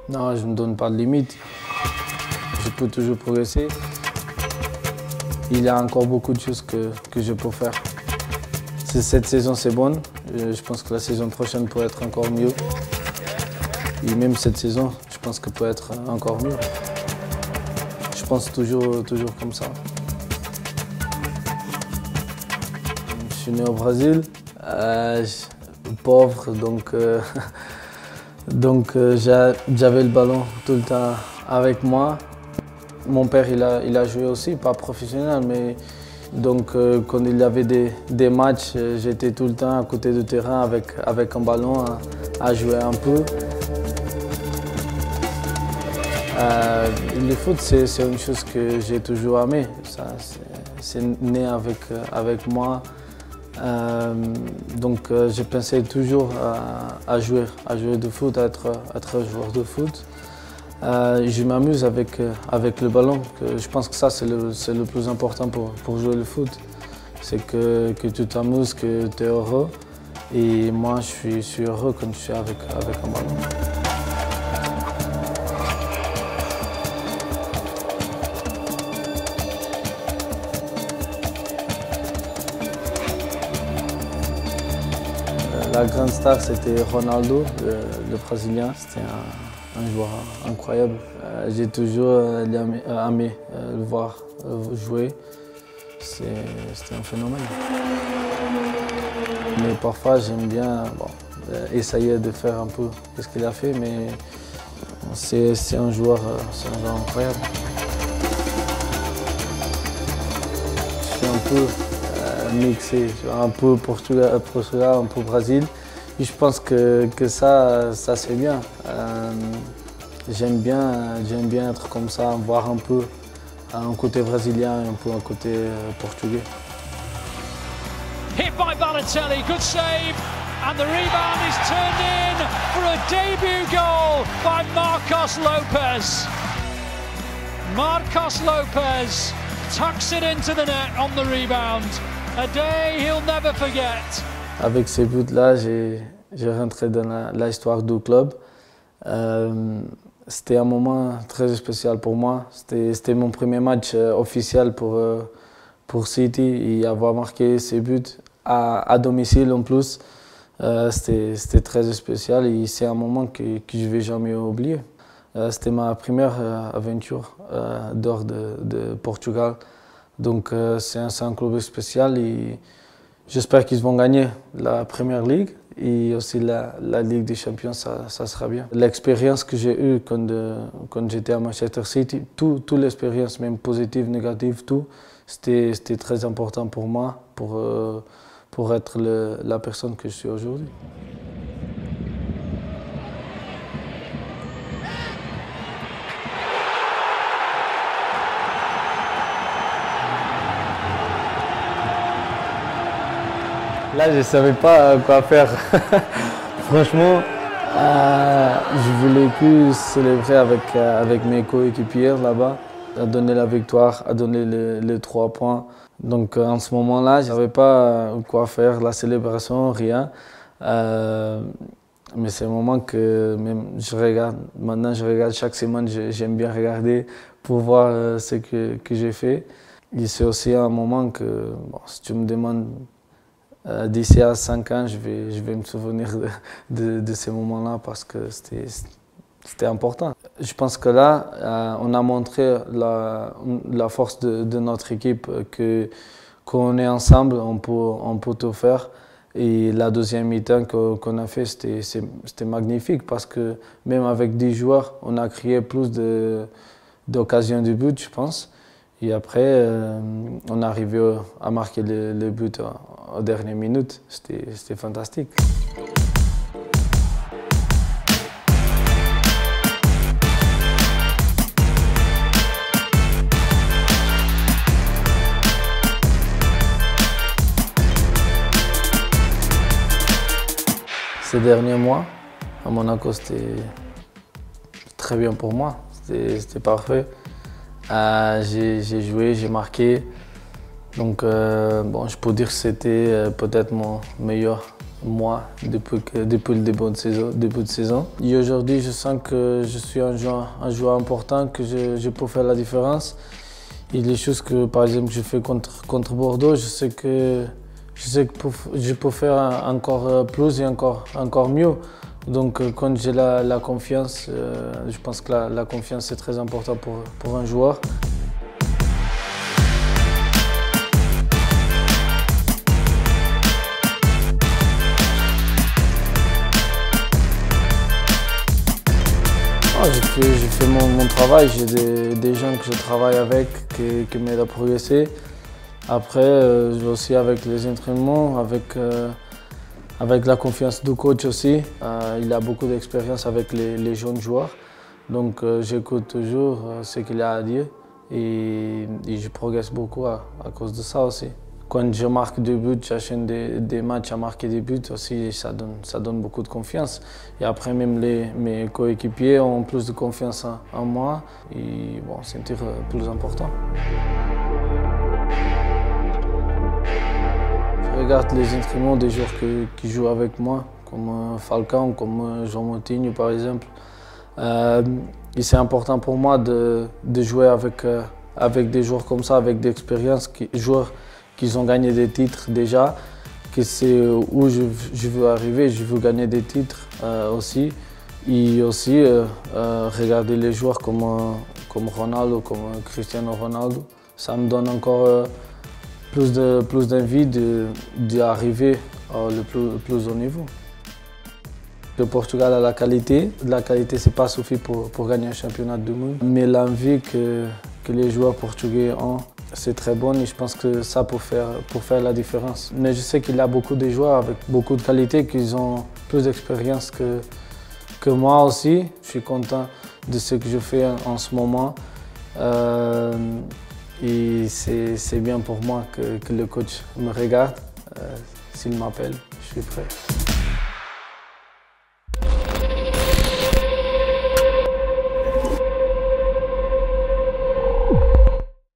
Non, je ne me donne pas de limite. Je peux toujours progresser. Il y a encore beaucoup de choses que je peux faire. Si cette saison c'est bonne, je pense que la saison prochaine peut être encore mieux. Et même cette saison, je pense qu'elle peut être encore mieux. Je pense toujours comme ça. Je suis né au Brésil, pauvre, donc j'avais le ballon tout le temps avec moi. Mon père il a joué aussi, pas professionnel, mais donc quand il y avait des matchs, j'étais tout le temps à côté du terrain avec un ballon à jouer un peu. Le foot, c'est une chose que j'ai toujours aimé. C'est né avec moi. Donc j'ai pensé toujours à jouer du foot, à être joueur de foot. Je m'amuse avec le ballon. Je pense que ça, c'est le plus important pour jouer le foot. C'est que tu t'amuses, que tu es heureux. Et moi, je suis heureux quand je suis avec un ballon. La grande star, c'était Ronaldo, le Brésilien. C'était un joueur incroyable. J'ai toujours aimé le voir jouer. C'était un phénomène. Mais parfois, j'aime bien essayer de faire un peu ce qu'il a fait, mais c'est un joueur incroyable. Je suis un peu mixé, un peu Portugal, un peu Brésil. Et je pense que ça c'est bien. J'aime bien être comme ça, voir un peu un côté brésilien et un peu un côté portugais. Hit by Balotelli, good save, and the rebound is turned in for a debut goal by Marcos Lopez. Marcos Lopez tucks it into the net on the rebound. A day he'll never forget. Avec ces buts-là, j'ai rentré dans l'histoire du club. C'était un moment très spécial pour moi. C'était mon premier match officiel pour City et avoir marqué ces buts à domicile en plus, c'était très spécial et c'est un moment que je ne vais jamais oublier. C'était ma première aventure dehors de Portugal. Donc c'est un club spécial et j'espère qu'ils vont gagner la Première Ligue et aussi la Ligue des Champions, ça sera bien. L'expérience que j'ai eue quand j'étais à Manchester City, toute l'expérience, même positive, négative, tout, c'était très important pour moi, pour être la personne que je suis aujourd'hui. Là, je ne savais pas quoi faire. Franchement, je voulais plus célébrer avec mes coéquipiers là-bas, à donner la victoire, à donner les 3 points. Donc en ce moment-là, je ne savais pas quoi faire, la célébration, rien. Mais c'est un moment que même je regarde. Maintenant, je regarde chaque semaine, j'aime bien regarder pour voir ce que j'ai fait. Et c'est aussi un moment que, si tu me demandes, d'ici à 5 ans, je vais me souvenir de ces moments-là parce que c'était important. Je pense que là, on a montré la force de notre équipe, que quand on est ensemble, on peut tout faire. Et la deuxième mi-temps qu'on a fait, c'était magnifique parce que même avec 10 joueurs, on a créé plus d'occasions de but, je pense. Et après, on est arrivé à marquer le but aux dernières minutes. C'était fantastique. Ces derniers mois, à Monaco, c'était très bien pour moi. C'était parfait. J'ai joué, j'ai marqué. Donc, je peux dire que c'était peut-être mon meilleur moi depuis le début de saison. Et aujourd'hui, je sens que je suis un joueur important, que je peux faire la différence. Et les choses que, par exemple, je fais contre Bordeaux, je sais que je peux faire encore plus et encore mieux. Donc quand j'ai la confiance, je pense que la confiance c'est très important pour un joueur. J'ai fait mon travail, j'ai des gens que je travaille avec qui m'aident à progresser. Après, aussi avec les entraînements, avec la confiance du coach aussi. Il a beaucoup d'expérience avec les jeunes joueurs. Donc j'écoute toujours ce qu'il a à dire et je progresse beaucoup à cause de ça aussi. Quand je marque des buts, j'enchaîne des matchs à marquer des buts aussi, ça donne beaucoup de confiance. Et après, même mes coéquipiers ont plus de confiance en moi et bon, c'est un tir plus important. Je regarde les entraînements des joueurs qui jouent avec moi, comme Falcão, comme João Moutinho par exemple. Et c'est important pour moi de jouer avec des joueurs comme ça, avec des expériences, joueurs qui ont gagné des titres déjà, que c'est où je veux arriver, je veux gagner des titres aussi. Et aussi regarder les joueurs comme Ronaldo, comme Cristiano Ronaldo, ça me donne encore plus d'envie d'arriver le plus haut niveau. Le Portugal a la qualité. La qualité, ce n'est pas suffit pour gagner un championnat du monde. Mais l'envie que les joueurs portugais ont, c'est très bon et je pense que ça pour faire la différence. Mais je sais qu'il y a beaucoup de joueurs avec beaucoup de qualité qui ont plus d'expérience que moi aussi. Je suis content de ce que je fais en ce moment. Et c'est bien pour moi que le coach me regarde. S'il m'appelle, je suis prêt.